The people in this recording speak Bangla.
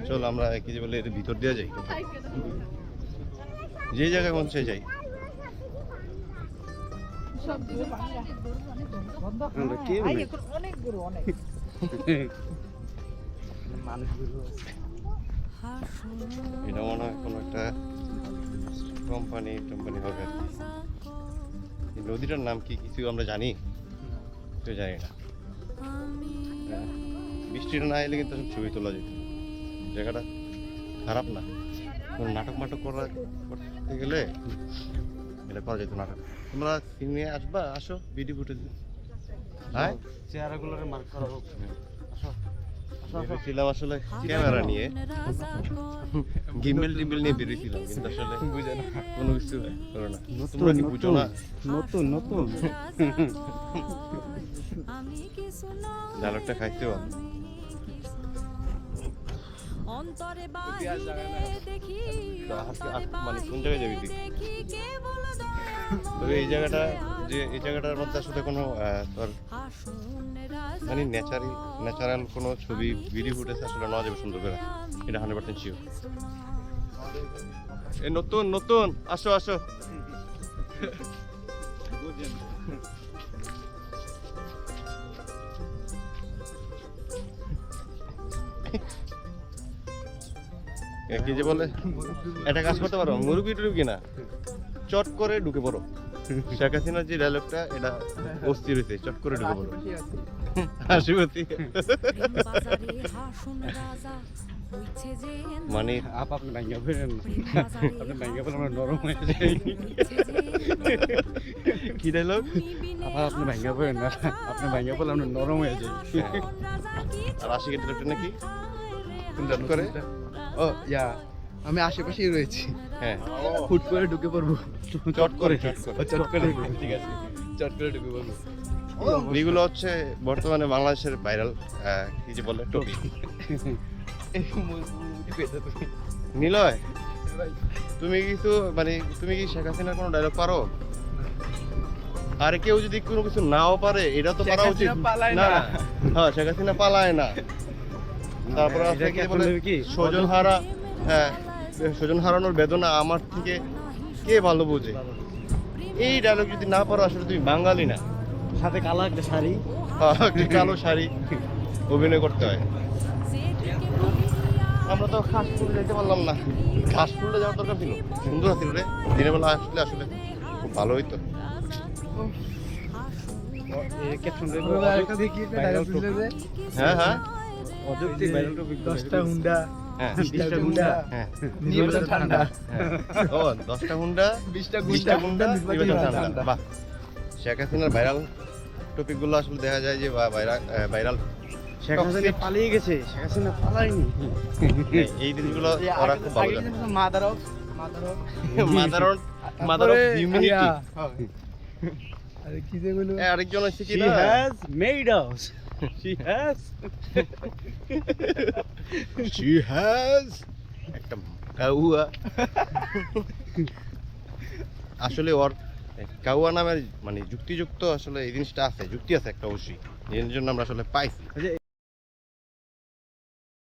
চল আমরা কি যে বলে এর ভিতর দিয়ে যাই, যে জায়গায় মন চাই যাই। এটা মনে হয় কোনো একটা কোম্পানি হবে। এই নদীটার নাম কি কিছু আমরা জানি? কেউ জানি না। বৃষ্টিটা না এলে কিন্তু সব ছবি তোলা যেত। জায়গাটা খারাপ না, নাটক করতে গেলে এটা করা যেত নাটক। তোমরা কিনে আসবা, আসো ভিডিও ফুটেজ। হ্যাঁ, চেহারাগুলোর মার্ক করা হোক। বেরিয়েছিলাম আসলে ক্যামেরা নিয়ে, গিম্বেল টিম্বেল নিয়ে বেরিয়েছিলাম, কিন্তু আসলে বুঝে না কোনো কিছু করো না। তোমরা কি বুঝো না? নতুন ডায়লগটা খাইতে পারো। মানে কোন জায়গায় যাবি তুই? তবে এই জায়গাটার মধ্যে আসলে কোনো তোর মানে ন্যাচারাল কোনো ছবি ভিডিও ফুটেজ আসলে নেওয়া যাবে সুন্দর করে, এটা 100% শিওর। এই নতুন আসো কি যে বলে, একটা কাজ করতে পারো, মুরগি টুরগি না, চট করে ঢুকে পড়ো। শেখ হাসিনার যে ডায়লগটা, এটা অস্থির হয়েছে, চট করে ঢুকে পড়ো। হাসিমতি মানে আপনি ভাঙ্গা ফেলেন না, আপনি ভাঙ্গা ফেলেন আমরা নরম হয়ে যাই। কি ডায়লগ? আপনি ভাঙ্গা ফেলেন না, আপনি ভাঙ্গা ফেলেন আমরা নরম হয়ে যাই। আর আশিকের ডায়লগটা নাকি চট করে? ও ইয়া, আমি আশেপাশেই রয়েছি। হ্যাঁ, হুট করে ঢুকে পড়বো। চট করে চট করে ঠিক আছে, চট করে ঢুকে পড়বো। এগুলো হচ্ছে বর্তমানে বাংলাদেশের ভাইরাল কি যে বলে টপিক। নিলয়, তুমি কি শেখ হাসিনার কোনো ডায়লগ পারো? আর কেউ যদি কোনো কিছু নাও পারে, এটা তো পারা উচিত না। হ্যাঁ, শেখ হাসিনা পালায় না। তারপর আছে কি বলে, স্বজন হারানোর বেদনা আমার থেকে কে ভালো বোঝে। এই ডায়লগ যদি না পারো, আসলে তুমি বাঙালি না। সাথে কালো একটা শাড়ি, কালো শাড়ি অভিনয় করতে হয়। আমরা তো ঘাসফুল যেতে পারলাম না, ঘাসফুলটা যাওয়ার দরকার ছিল। সুন্দর আছিল রে, দিনের বেলা আসলে খুব ভালো হইতো। হ্যাঁ, অযৌক্তিক ভাইরাল টপিক। 10টা হুন্ডা, হ্যাঁ, 20টা হুন্ডা, নির্বাচন ঠান্ডা। ও 10টা হুন্ডা, 20টা গুন্ডা, নির্বাচন ঠান্ডা। ঠান্ডা। বাহ, শেখ হাসিনার ভাইরাল টপিকগুলো আসলে দেখা যায় যে ভাইরাল। শেখ হাসিনা পালিয়ে গেছে, শেখ হাসিনা পালায়নি। এই জিনিসগুলো ওরা খুব ভালো জানে। Mother of humanity. আরে কি যে বলবো, আরেকজন আছে কি She না, has made us. she has একটা কাউয়া। আসলে ওর কাউয়া নামের মানে যুক্তিযুক্ত আসলে এই জিনিসটা আছে, যুক্তি আছে একটা অবশ্যই, এর জন্য আমরা আসলে পাইছি।